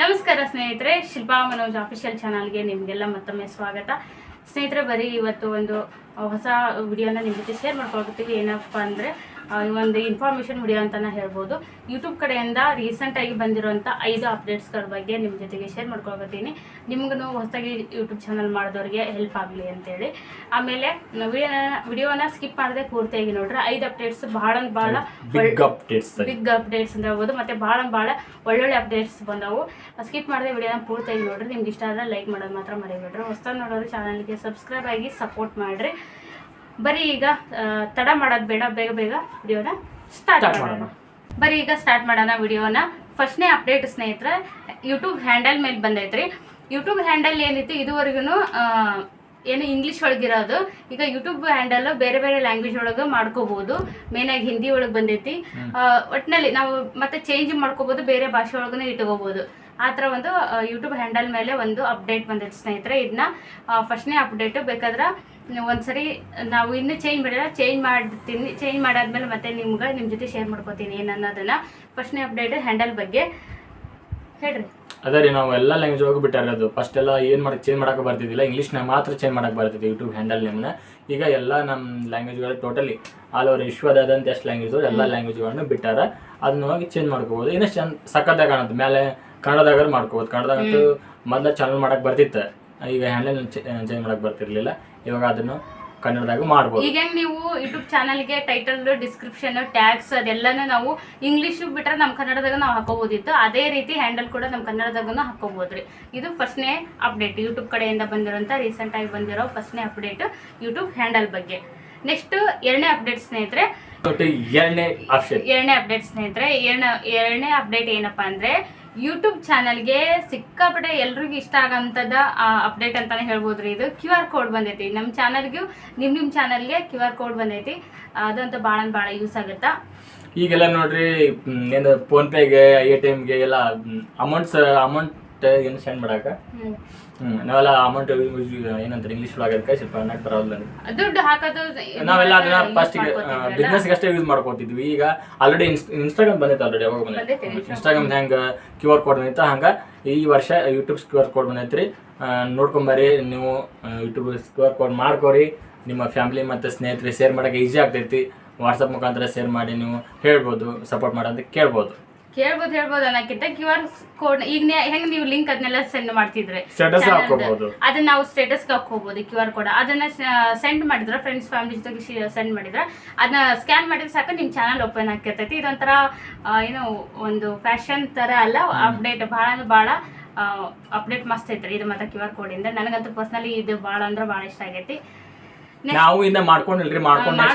ನಮಸ್ಕಾರ ಸ್ನೇಹಿತರೆ, ಶಿಲ್ಪಾ ಮನೋಜ್ ಆಫಿಷಿಯಲ್ ಚಾನಲ್ಗೆ ನಿಮಗೆಲ್ಲ ಮತ್ತೊಮ್ಮೆ ಸ್ವಾಗತ. ಸ್ನೇಹಿತರೆ, ಬರೀ ಇವತ್ತು ಒಂದು ಹೊಸ ವಿಡಿಯೋನ ನಿಮ್ಮ ಜೊತೆ ಶೇರ್ ಮಾಡ್ಕೊಳ್ತೀವಿ. ಏನಪ್ಪ ಅಂದರೆ ಒಂದು ಇನ್ಫಾರ್ಮೇಷನ್ ವಿಡಿಯೋ ಅಂತಲೇ ಹೇಳ್ಬೋದು. ಯೂಟ್ಯೂಬ್ ಕಡೆಯಿಂದ ರೀಸೆಂಟಾಗಿ ಬಂದಿರೋಂಥ 5 ಅಪ್ಡೇಟ್ಸ್ಗಳ ಬಗ್ಗೆ ನಿಮ್ಮ ಜೊತೆಗೆ ಶೇರ್ ಮಾಡ್ಕೊಳ್ತೀನಿ. ನಿಮ್ಗೂ ಹೊಸದಾಗಿ ಯೂಟ್ಯೂಬ್ ಚಾನಲ್ ಮಾಡಿದವ್ರಿಗೆ ಹೆಲ್ಪ್ ಆಗಲಿ ಅಂತೇಳಿ. ಆಮೇಲೆ ವಿಡಿಯೋನ ಸ್ಕಿಪ್ ಮಾಡದೆ ಪೂರ್ತಿಯಾಗಿ ನೋಡ್ರೆ 5 ಅಪ್ಡೇಟ್ಸ್ ಭಾಳ ಬಿಗ್ ಅಪ್ಡೇಟ್ಸ್ ಅಂತ ಹೇಳ್ಬೋದು. ಮತ್ತು ಭಾಳ ಒಳ್ಳೊಳ್ಳೆ ಅಪ್ಡೇಟ್ಸ್ ಬಂದವು. ಸ್ಕಿಪ್ ಮಾಡದೆ ವಿಡಿಯೋನ ಪೂರ್ತಿಯಾಗಿ ನೋಡ್ರಿ. ನಿಮ್ಗೆ ಇಷ್ಟ ಆದರೆ ಲೈಕ್ ಮಾಡೋದು ಮಾತ್ರ ಮರಿಬೇಡ್ರಿ. ಹೊಸದಾಗಿ ನೋಡೋರು ಚಾನಲ್ಗೆ ಸಬ್ಸ್ಕ್ರೈಬ್ ಆಗಿ ಸಪೋರ್ಟ್ ಮಾಡಿರಿ. ಬರೀ ಈಗ ತಡ ಮಾಡೋದು ಬೇಡ, ಬೇಗ ವಿಡಿಯೋನ ಸ್ಟಾರ್ಟ್ ಮಾಡೋಣ. ವಿಡಿಯೋನ ಫಸ್ಟ್ನೇ ಅಪ್ಡೇಟ್ ಸ್ನೇಹಿತರೆ, ಯೂಟ್ಯೂಬ್ ಹ್ಯಾಂಡಲ್ ಮೇಲೆ ಬಂದೈತ್ರಿ. ಯೂಟ್ಯೂಬ್ ಹ್ಯಾಂಡಲ್ ಏನಿತ್ತು ಇದುವರೆಗೂ ಏನು ಇಂಗ್ಲೀಷ್ ಒಳಗಿರೋದು, ಈಗ ಯೂಟ್ಯೂಬ್ ಹ್ಯಾಂಡಲ್ ಬೇರೆ ಲ್ಯಾಂಗ್ವೇಜ್ ಒಳಗೆ ಮಾಡ್ಕೋಬಹುದು. ಮೇನಾಗಿ ಹಿಂದಿ ಒಳಗೆ ಬಂದೈತಿ. ಒಟ್ಟಿನಲ್ಲಿ ನಾವು ಮತ್ತೆ ಚೇಂಜ್ ಮಾಡ್ಕೋಬಹುದು, ಬೇರೆ ಭಾಷೆ ಒಳಗೂ ಇಟ್ಕೋಬಹುದು. ಆ ಥರ ಒಂದು ಯೂಟ್ಯೂಬ್ ಹ್ಯಾಂಡಲ್ ಮೇಲೆ ಒಂದು ಅಪ್ಡೇಟ್ ಬಂದೈತೆ ಸ್ನೇಹಿತರೆ. ಇದನ್ನ ಫಸ್ಟ್ನೇ ಅಪ್ಡೇಟು. ಬೇಕಾದ್ರೆ ಒಂದ್ಸರಿ ನಾವು ಇನ್ನೂ ಚೇಂಜ್ ಮಾಡ್ತೀನಿ. ಚೇಂಜ್ ಮಾಡಾದ್ಮೇಲೆ ಮತ್ತೆ ನಿಮ್ಮ ಜೊತೆ ಶೇರ್ ಮಾಡ್ಕೋತೀನಿ ಏನನ್ನೋದನ್ನ. ಫಸ್ಟ್ನೇ ಅಪ್ಡೇಟ್ ಹ್ಯಾಂಡಲ್ ಬಗ್ಗೆ ಹೇಳ್ರಿ. ಅದೇ ರೀ, ನಾವು ಎಲ್ಲ ಲ್ಯಾಂಗ್ವೇಜ್ ಒಳಗೆ ಬಿಟ್ಟಾರದು. ಫಸ್ಟ್ ಎಲ್ಲ ಚೇಂಜ್ ಮಾಡಕ್ಕೆ ಬರ್ತಿದ್ದಿಲ್ಲ, ಇಂಗ್ಲೀಷ್ನ ಮಾತ್ರ ಚೇಂಜ್ ಮಾಡಕ್ಕೆ ಬರ್ತಿದ್ದೆ ಯೂಟ್ಯೂಬ್ ಹ್ಯಾಂಡಲ್ ನೇಮ್ನ. ಈಗ ಎಲ್ಲ ನಮ್ಮ ಲ್ಯಾಂಗ್ವೇಜ್ಗಳು ಟೋಟಲಿ ಆಲ್ ಓವರ್ ವಿಶ್ವದಾದಂಥ ಎಷ್ಟು ಲ್ಯಾಂಗ್ವೇಜ್ ಎಲ್ಲ ಲ್ಯಾಂಗ್ವೇಜ್ಗಳನ್ನು ಬಿಟ್ಟಾರ. ಅದನ್ನ ಹೋಗಿ ಚೇಂಜ್ ಮಾಡ್ಕೋಬೋದು. ಇನ್ನೂ ಸಖತ್ತಾಗಿ ಕಾಣುತ್ತೆ. ಮೇಲೆ ಕನ್ನಡದಾಗ ಮಾಡ್ಕೋಬೋದು. ಕನ್ನಡದಾಗಂತೂ ಮೊದಲ ಚಾನಲ್ ಮಾಡಕ್ಕೆ ಬರ್ತಿತ್ತು, ಈಗ ಹ್ಯಾಂಡಲ್ ಚೇಂಜ್ ಮಾಡಕ್ಕೆ ಬರ್ತಿರ್ಲಿಲ್ಲ. ಇವಾಗ ಅದನ್ನು ಕನ್ನಡದಾಗ ಮಾಡ್ಬೋದು. ಈಗ ನೀವು ಯೂಟ್ಯೂಬ್ ಚಾನಲ್ಗೆ ಟೈಟಲ್, ಡಿಸ್ಕ್ರಿಪ್ಷನ್, ಟ್ಯಾಗ್ಸ್ ಅದೆಲ್ಲನೂ ನಾವು ಇಂಗ್ಲೀಷ್ ಬಿಟ್ಟರೆ ನಮ್ಮ ಕನ್ನಡದಾಗ ನಾವು ಹಾಕೋಬೋದಿತ್ತು. ಅದೇ ರೀತಿ ಹ್ಯಾಂಡಲ್ ಕೂಡ ನಮ್ಮ ಕನ್ನಡದಾಗೂ ಹಾಕೋಬೋದ್ರಿ. ಇದು ಫಸ್ಟ್ನೇ ಅಪ್ಡೇಟ್, ಯೂಟ್ಯೂಬ್ ಕಡೆಯಿಂದ ಬಂದಿರೋಂಥ ರೀಸೆಂಟಾಗಿ ಬಂದಿರೋ ಫಸ್ಟ್ನೇ ಅಪ್ಡೇಟ್ ಯೂಟ್ಯೂಬ್ ಹ್ಯಾಂಡಲ್ ಬಗ್ಗೆ. ನೆಕ್ಸ್ಟ್ ಎರಡನೇ ಅಪ್ಡೇಟ್ ಸ್ನೇಹಿತರೆ, ಎರಡನೇ ಅಪ್ಡೇಟ್ ಏನಪ್ಪ ಅಂದರೆ, ಯೂಟ್ಯೂಬ್ ಚಾನಲ್ಗೆ ಸಿಕ್ಕಾಪಟ್ಟೆ ಎಲ್ರಿಗೂ ಇಷ್ಟ ಆಗೋಂಥದ್ದು ಅಪ್ಡೇಟ್ ಅಂತಾನೆ ಹೇಳ್ಬೋದ್ರಿ. ಇದು QR ಕೋಡ್ ಬಂದೈತಿ ನಮ್ಮ ಚಾನಲ್ಗೂ. ನಿಮ್ಮ ಚಾನಲ್ಗೆ QR ಕೋಡ್ ಬಂದೈತಿ. ಅದಂತೂ ಭಾಳ ಯೂಸ್ ಆಗುತ್ತಾ. ಈಗೆಲ್ಲ ನೋಡ್ರಿ, ಏನು ಫೋನ್ಪೇಗೆ, ATMಗೆ ಎಲ್ಲ ಅಮೌಂಟ್ ಏನು ಸೆಂಡ್ ಮಾಡಾಕ ನಾವೆಲ್ಲ ಅಮೌಂಟ್ ಏನಂತಾರೆ ಇಂಗ್ಲೀಷ್ ಒಳಗೆ ಸ್ವಲ್ಪ ಬರೋಲ್ಲ. ದುಡ್ಡು ಹಾಕೋದು ನಾವೆಲ್ಲ ಅದನ್ನ ಫಸ್ಟಿಗೆ ಬಿಸ್ನೆಸ್ಗೆ ಅಷ್ಟೇ ಯೂಸ್ ಮಾಡ್ಕೋತಿದ್ವಿ. ಈಗ ಆಲ್ರೆಡಿ ಇನ್ಸ್ಟಾಗ್ರಾಮ್ ಬಂದೈತೆ. ಆಲ್ರೆಡಿ ಯಾವಾಗ ಬಂದೈತೆ ಇನ್ಸ್ಟಾಗ್ರಾಮ್ ಹೆಂಗೆ QR ಕೋಡ್ ಬಂದೈತೆ, ಹಂಗೆ ಈ ವರ್ಷ ಯೂಟ್ಯೂಬ್ QR ಕೋಡ್ ಬಂದೈತ್ರಿ. ನೋಡ್ಕೊಂಬರಿ ನೀವು. ಯೂಟ್ಯೂಬ್ QR ಕೋಡ್ ಮಾಡ್ಕೋರಿ. ನಿಮ್ಮ ಫ್ಯಾಮಿಲಿ ಮತ್ತು ಸ್ನೇಹಿತರಿಗೆ ಶೇರ್ ಮಾಡೋಕೆ ಈಸಿ ಆಗ್ತೈತಿ. ವಾಟ್ಸಪ್ ಮುಖಾಂತರ ಶೇರ್ ಮಾಡಿ ನೀವು ಹೇಳ್ಬೋದು, ಸಪೋರ್ಟ್ ಮಾಡೋದಕ್ಕೆ ಕೇಳ್ಬೋದು ಅನ್ನೋಕ್ಕಿಂತ QR ಕೋಡ್ ಈಗ ಹೆಂಗೆ ನೀವು ಲಿಂಕ್ ಅದನ್ನೆಲ್ಲ ಸೆಂಡ್ ಮಾಡ್ತಿದ್ರೆ ಅದನ್ನ ನಾವು ಸ್ಟೇಟಸ್ಗೆ ಹಾಕೋಬಹುದು. QR ಕೋಡ್ ಅದನ್ನ ಸೆಂಡ್ ಮಾಡಿದ್ರೆ ಫ್ರೆಂಡ್ಸ್ ಫ್ಯಾಮಿಲಿ ಜೊತೆಗೆ ಸೆಂಡ್ ಮಾಡಿದ್ರೆ ಅದನ್ನ ಸ್ಕ್ಯಾನ್ ಮಾಡಿದ್ರೆ ಸಾಕು, ನಿಮ್ಮ ಚಾನಲ್ ಓಪನ್ ಆಗಿರ್ತೈತಿ. ಇದೊಂಥರ ಏನೋ ಒಂದು ಫ್ಯಾಷನ್ ಥರ ಅಲ್ಲ, ಅಪ್ಡೇಟ್ ಭಾಳ ಅಪ್ಡೇಟ್ ಮಸ್ತ್ ಐತ್ರಿ ಇದು. ಮತ್ತೆ QR ಕೋಡಿಂದ ನನಗಂತೂ ಪರ್ಸ್ನಲಿ ಇದು ಭಾಳ ಇಷ್ಟ ಆಗೈತಿ. ನಾವು ಇನ್ನ ಮಾಡ್ಕೊಂಡಿಲ್ಲ,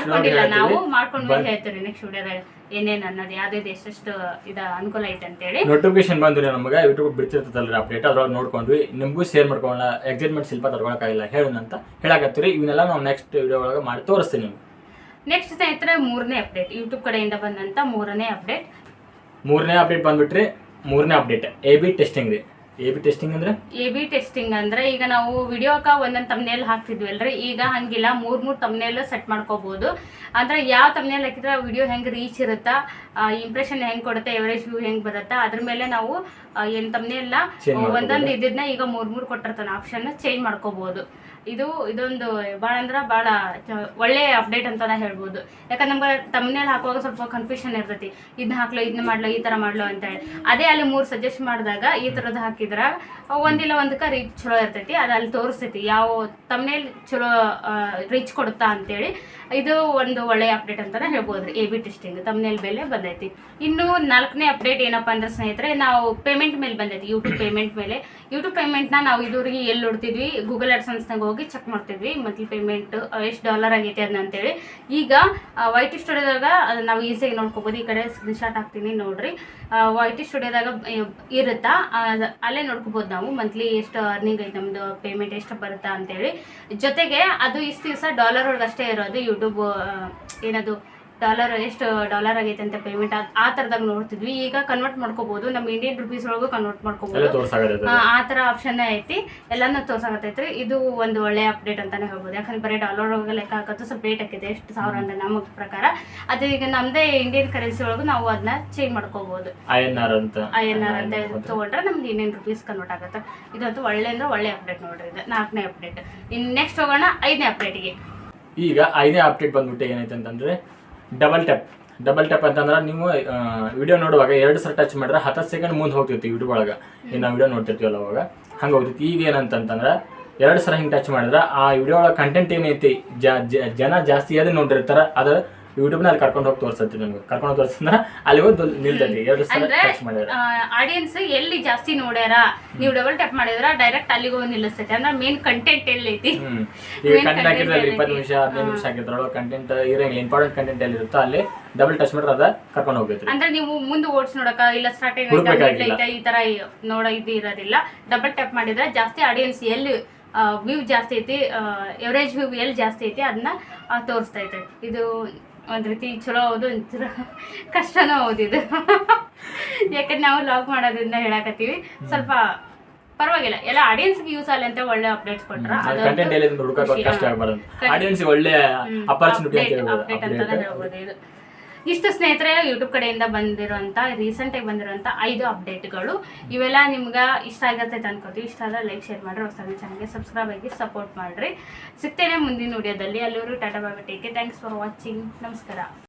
ನಾವು ಮಾಡ್ಕೊಂಡು ಹೇಳ್ತೀವಿ ನೆಕ್ಸ್ಟ್ ವಿಡಿಯೋದಾಗ ಏನೇನು ಅನ್ನೋದು, ಯಾವ್ದು ಎಷ್ಟೆಷ್ಟು ಇದು ಅನುಕೂಲ ಐತೆ ಅಂತೇಳಿ. ನೋಟಿಫಿಕೇಶನ್ ಬಂದ್ರಿ ನಮಗೆ, ಯೂಟ್ಯೂಬ್ ಬಿಡ್ತಿರ್ತದಲ್ರಿ ಅಪ್ಡೇಟ್, ಅದ್ರೊಳಗೆ ನೋಡ್ಕೊಂಡ್ವಿ. ನಿಮಗೂ ಶೇರ್ ಮಾಡ್ಕೊಳ್ಳೋಣ. ಎಕ್ಸೈಟ್ಮೆಂಟ್ ಶಿಲ್ಪ ತಡ್ಕೊಳಕ್ಕಾಗಿಲ್ಲ ಹೇಳೋಣಂತ ಹೇಳಕತ್ತೀರಿ. ಇವನ್ನೆಲ್ಲ ನಾವು ನೆಕ್ಸ್ಟ್ ವಿಡಿಯೋ ಒಳಗೆ ಮಾಡಿ ತೋರಿಸ್ತೀನಿ ನಿಮ್ಗೆ. ನೆಕ್ಸ್ಟ್ ಸ್ನೇಹಿತರೆ, ಮೂರನೇ ಅಪ್ಡೇಟ್ ಯೂಟ್ಯೂಬ್ ಕಡೆಯಿಂದ ಬಂದಂತ ಮೂರನೇ ಅಪ್ಡೇಟ್ ಬಂದ್ಬಿಟ್ರಿ. ಮೂರನೇ ಅಪ್ಡೇಟ್ AB ಟೆಸ್ಟಿಂಗ್ ರೀ. AB ಟೆಸ್ಟಿಂಗ್ ಅಂದ್ರೆ ಈಗ ನಾವು ವಿಡಿಯೋಕ ಒಂದೊಂದು ತಮ್ನೇಲ್ ಹಾಕ್ತಿದ್ವಿ ಅಲ್ರಿ. ಈಗ ಹಂಗಿಲ್ಲ, ಮೂರ್ ತಮ್ನೇಲ್ ಸೆಟ್ ಮಾಡ್ಕೋಬಹುದು. ಅಂದ್ರೆ ಯಾವ ತಮ್ನೇಲ್ ಹಾಕಿದ್ರೆ ವಿಡಿಯೋ ಹೆಂಗೆ ರೀಚ್ ಇರುತ್ತಾ, ಇಂಪ್ರೆಷನ್ ಹೆಂಗೆ ಕೊಡುತ್ತೆ, ಎವರೇಜ್ ವ್ಯೂ ಹೆಂಗೆ ಬರುತ್ತಾ, ಅದ್ರ ಮೇಲೆ ನಾವು ಏನು ತಮ್ನೇಲ್ನ ಒಂದೊಂದು ಇದನ್ನ ಈಗ ಮೂರ್ ಕೊಟ್ಟಿರ್ತಾನೆ ಆಪ್ಷನ್ ಚೇಂಜ್ ಮಾಡ್ಕೋಬಹುದು. ಇದೊಂದು ಭಾಳ ಒಳ್ಳೆ ಅಪ್ಡೇಟ್ ಅಂತಾನೆ ಹೇಳ್ಬೋದು. ಯಾಕಂದ್ರೆ ನಮ್ಗೆ ತಮ್ನೇಲ್ ಹಾಕುವಾಗ ಸ್ವಲ್ಪ ಕನ್ಫ್ಯೂಷನ್ ಇರ್ತೈತಿ, ಇದನ್ನ ಹಾಕ್ಲೋ, ಇದನ್ನ ಮಾಡ್ಲೋ, ಈ ಥರ ಮಾಡ್ಲೋ ಅಂತೇಳಿ. ಅದೇ ಅಲ್ಲಿ 3 ಸಜೆಸ್ಟ್ ಮಾಡಿದಾಗ ಈ ಥರದ್ದು ಹಾಕಿದ್ರೆ ಒಂದಿಲ್ಲ ಒಂದಕ್ಕೆ ರೀಚ್ ಚಲೋ ಇರ್ತೈತಿ. ಅದು ಅಲ್ಲಿ ತೋರಿಸ್ತೈತಿ ಯಾವ ತಮ್ನೇಲ್ ಚಲೋ ರೀಚ್ ಕೊಡುತ್ತಾ ಅಂತೇಳಿ. ಇದು ಒಂದು ಒಳ್ಳೆಯ ಅಪ್ಡೇಟ್ ಅಂತಾನೆ ಹೇಳ್ಬೋದ್ರಿ. AB ಟೆಸ್ಟಿಂಗ್ ತಮ್ನೇಲ್ ಮೇಲೆ ಬಂದೈತಿ. ಇನ್ನು 4ನೇ ಅಪ್ಡೇಟ್ ಏನಪ್ಪಾ ಅಂದ್ರೆ ಸ್ನೇಹಿತರೆ, ನಾವು ಪೇಮೆಂಟ್ ಮೇಲೆ ಬಂದೈತಿ. ಯೂಟ್ಯೂಬ್ ಪೇಮೆಂಟ್ನ ನಾವು ಇದುವರೆಗೆ ಎಲ್ಲಿ ನೋಡ್ತಿದ್ವಿ, ಗೂಗಲ್ ಅಡ್ಸೆನ್ಸ್ನಾಗ ಹೋಗಿ ಚೆಕ್ ಮಾಡ್ತಿದ್ವಿ ಮಂತ್ಲಿ ಪೇಮೆಂಟ್ ಎಷ್ಟು $, ಆಗೈತೆ ಅದನ್ನ ಅಂತೇಳಿ. ಈಗ YT ಸ್ಟುಡಿಯೋದಾಗ ನಾವು ಈಸಿಯಾಗಿ ನೋಡ್ಕೋಬೋದು. ಈ ಕಡೆ ಸ್ಕ್ರೀನ್ಶಾಟ್ ಹಾಕ್ತೀನಿ ನೋಡ್ರಿ. YT ಸ್ಟುಡಿಯೋದಾಗ ಇರುತ್ತಾ, ಅಲ್ಲೇ ನೋಡ್ಕೋಬೋದು ನಾವು ಮಂತ್ಲಿ ಎಷ್ಟು ಅರ್ನಿಂಗ್ ಐತೆ, ನಮ್ಮದು ಪೇಮೆಂಟ್ ಎಷ್ಟು ಬರುತ್ತಾ ಅಂತೇಳಿ. ಜೊತೆಗೆ ಅದು ಇಷ್ಟು ದಿವಸ $ಒಳಗೆ ಅಷ್ಟೇ ಇರೋದು. ಯೂಟ್ಯೂಬ್ ಏನದು ಎಷ್ಟು ಡಾಲರ್ ಆಗೈತೆ ಅಂತ ಪೇಮೆಂಟ್ ಆ ಥರದಾಗ ನೋಡ್ತಿದ್ವಿ. ಈಗ ಕನ್ವರ್ಟ್ ಮಾಡ್ಕೋಬೋದು, ನಮ್ಮ ಇಂಡಿಯನ್ ರುಪೀಸ್ ಒಳಗೂ ಕನ್ವರ್ಟ್ ಮಾಡ್ಕೋಬೋದು. ಆ ಥರ ಆಪ್ಷನ್ ಐತಿ, ಎಲ್ಲನೂ ತೋರ್ಸಾಕತ್ತೈತ್ರಿ. ಇದು ಒಂದು ಒಳ್ಳೆ ಅಪ್ಡೇಟ್ ಅಂತಾನೆ ಹೇಳ್ಬೋದು. ಯಾಕಂದ್ರೆ ಬರೀ ಡಾಲರ್ ಒಳಗೆ ಲೆಕ್ಕ ಹಾಕೋದು ಸ್ವಲ್ಪ ರೇಟ್ ಆಗಿದೆ, ಎಷ್ಟು ಸಾವಿರ ಅಂದ್ರೆ ನಮ್ಮ ಪ್ರಕಾರ. ಅದು ಈಗ ನಮ್ಮದೇ ಇಂಡಿಯನ್ ಕರೆನ್ಸಿ ಒಳಗೂ ನಾವು ಅದನ್ನ ಚೇಂಜ್ ಮಾಡ್ಕೋಬೋದು. INR ಅಂತ ತೊಗೊಂಡ್ರೆ ನಮ್ದು ಇಂಡಿಯನ್ ರುಪೀಸ್ ಕನ್ವರ್ಟ್ ಆಗುತ್ತೆ. ಇದಂತೂ ಒಳ್ಳೆ ಅಂದ್ರೆ ಒಳ್ಳೆ ಅಪ್ಡೇಟ್ ನೋಡ್ರಿ. ಇದು 4ನೇ ಅಪ್ಡೇಟ್. ಇನ್ನು ನೆಕ್ಸ್ಟ್ ಹೋಗೋಣ 5ನೇ ಅಪ್ಡೇಟ್ಗೆ. ಈಗ 5ನೇ ಅಪ್ಡೇಟ್ ಬಂದ್ಬಿಟ್ಟು ಏನೈತೆ ಅಂತಂದ್ರೆ ಡಬಲ್ ಟ್ಯಾಪ್ ಅಂತಂದ್ರೆ ನೀವು ವಿಡಿಯೋ ನೋಡುವಾಗ 2 ಸಲ ಟಚ್ ಮಾಡಿದ್ರೆ 10 ಸೆಕೆಂಡ್ ಮುಂದೆ ಹೋಗ್ತಿರ್ತೀವಿ ವಿಡಿಯೋ ಒಳಗೆ. ನಾವು ವಿಡಿಯೋ ನೋಡ್ತಿರ್ತೀವಲ್ಲ ಅವಾಗ ಹಂಗೆ ಹೋಗ್ತೈತಿ. ಈಗ ಏನಂತಂದ್ರೆ 2 ಸಲ ಹಿಂಗೆ ಟಚ್ ಮಾಡಿದ್ರೆ ಆ ವಿಡಿಯೋ ಒಳಗೆ ಕಂಟೆಂಟ್ ಏನೈತಿ ಜನ ಜಾಸ್ತಿ ಅದನ್ನ ನೋಡಿರ್ತಾರೆ, ಅದು ಯೂಟ್ಯೂಬ್ನ ಅಲ್ಲಿ ಕರ್ಕೊಂಡು ಹೋಗಿ ತೋರಿಸತ್ತಿ. ನಮ್ಗೆ ಕರ್ಕೊಂಡು ತೋರಿಸಿದ್ರೆ ಅಲ್ಲಿ ಹೋಗಿ ನಿಲ್ತೈತಿ 2 ಸಲ ಟಚ್ ಮಾಡಿದ್ರೆ. ಆಡಿಯನ್ಸ್ ಎಲ್ಲಿ ಜಾಸ್ತಿ ನೋಡ್ಯಾರ ನೀವು ಡಬಲ್ ಟ್ಯಾಪ್ ಮಾಡಿದ್ರ ಡೈರೆಕ್ಟ್ ಅಲ್ಲಿಗೆ ಹೋಗಿ ನಿಲ್ಲಿಸ್ತೈತಿ. ಅಂದ್ರೆ ಮೇನ್ ಕಂಟೆಂಟ್ ಎಲ್ಲೈತಿ. ಈಗ ಕಂಟೆಂಟ್ ಹಾಕಿದ್ರೆ 20 ನಿಮಿಷ 15 ನಿಮಿಷ ಹಾಕಿದ್ರೊಳಗೆ ಕಂಟೆಂಟ್ ಇರಂಗಿಲ್ಲ, ಇಂಪಾರ್ಟೆಂಟ್ ಕಂಟೆಂಟ್ ಎಲ್ಲಿ ಇರುತ್ತೋ ಅಲ್ಲಿ ಡಬಲ್ ಟಚ್ ಮಾಡಿದ್ರೆ ಅದ ಕರ್ಕೊಂಡು ಹೋಗ್ತೈತಿ. ಅಂದ್ರೆ ನೀವು ಮುಂದೆ ಓಡ್ಸ್ ನೋಡಕ ಇಲ್ಲ ಸ್ಟಾರ್ಟಿಂಗ್ ಈ ತರ ನೋಡ ಇದು ಇರೋದಿಲ್ಲ. ಡಬಲ್ ಟ್ಯಾಪ್ ಮಾಡಿದ್ರೆ ಜಾಸ್ತಿ ಆಡಿಯನ್ಸ್ ಎಲ್ಲಿ ವ್ಯೂ ಜಾಸ್ತಿ ಐತಿ, ಎವರೇಜ್ ವ್ಯೂ ಎಲ್ಲಿ ಜಾಸ್ತಿ ಐತಿ ಅದನ್ನ ತೋರಿಸ್ತೈತೆ. ಇದು ಒಂದು ರೀತಿ ಚಲೋ ಹೌದು, ಒಂಚೂರು ಕಷ್ಟನೂ ಹೌದು ಇದು. ಯಾಕಂದ್ರೆ ನಾವು ಲಾಗ್ ಮಾಡೋದ್ರಿಂದ ಹೇಳಕತ್ತೀವಿ, ಸ್ವಲ್ಪ ಪರವಾಗಿಲ್ಲ. ಎಲ್ಲ ಆಡಿಯನ್ಸ್ಗೆ ಯೂಸ್ ಆಗಲಿ ಅಂತ ಒಳ್ಳೆ ಅಪ್ಡೇಟ್ಸ್ ಕೊಟ್ರ. ಕಂಟೆಂಟ್ ಎಲ್ಲಿ ಹುಡುಕಕ್ಕೆ ಕಷ್ಟ ಆಗಬಾರದು, ಆಡಿಯನ್ಸ್ಗೆ ಒಳ್ಳೆ ಅಪರ್ಚುನಿಟಿ ಅಂತಾನೆ ಹೇಳ್ಬೋದು ಇದು. ಇಷ್ಟು ಸ್ನೇಹಿತರೆ ಯೂಟ್ಯೂಬ್ ಕಡೆಯಿಂದ ಬಂದಿರೋಂಥ ರೀಸೆಂಟಾಗಿ ಬಂದಿರೋಂಥ 5 ಅಪ್ಡೇಟ್ಗಳು. ಇವೆಲ್ಲ ನಿಮ್ಗೆ ಇಷ್ಟ ಆಗತ್ತೈತೆ ಅನ್ಕೋತೀವಿ. ಇಷ್ಟ ಆದ್ರೆ ಲೈಕ್ ಶೇರ್ ಮಾಡಿರಿ, ಹೊಸದಾಗಿ ಚಾನಲ್ಗೆ ಸಬ್ಸ್ಕ್ರೈಬ್ ಆಗಿ ಸಪೋರ್ಟ್ ಮಾಡಿರಿ. ಸಿಗ್ತೇನೆ ಮುಂದಿನ ವಿಡಿಯೋದಲ್ಲಿ. ಅಲ್ಲಿವರು tata bye, take care, thanks for watching, ನಮಸ್ಕಾರ.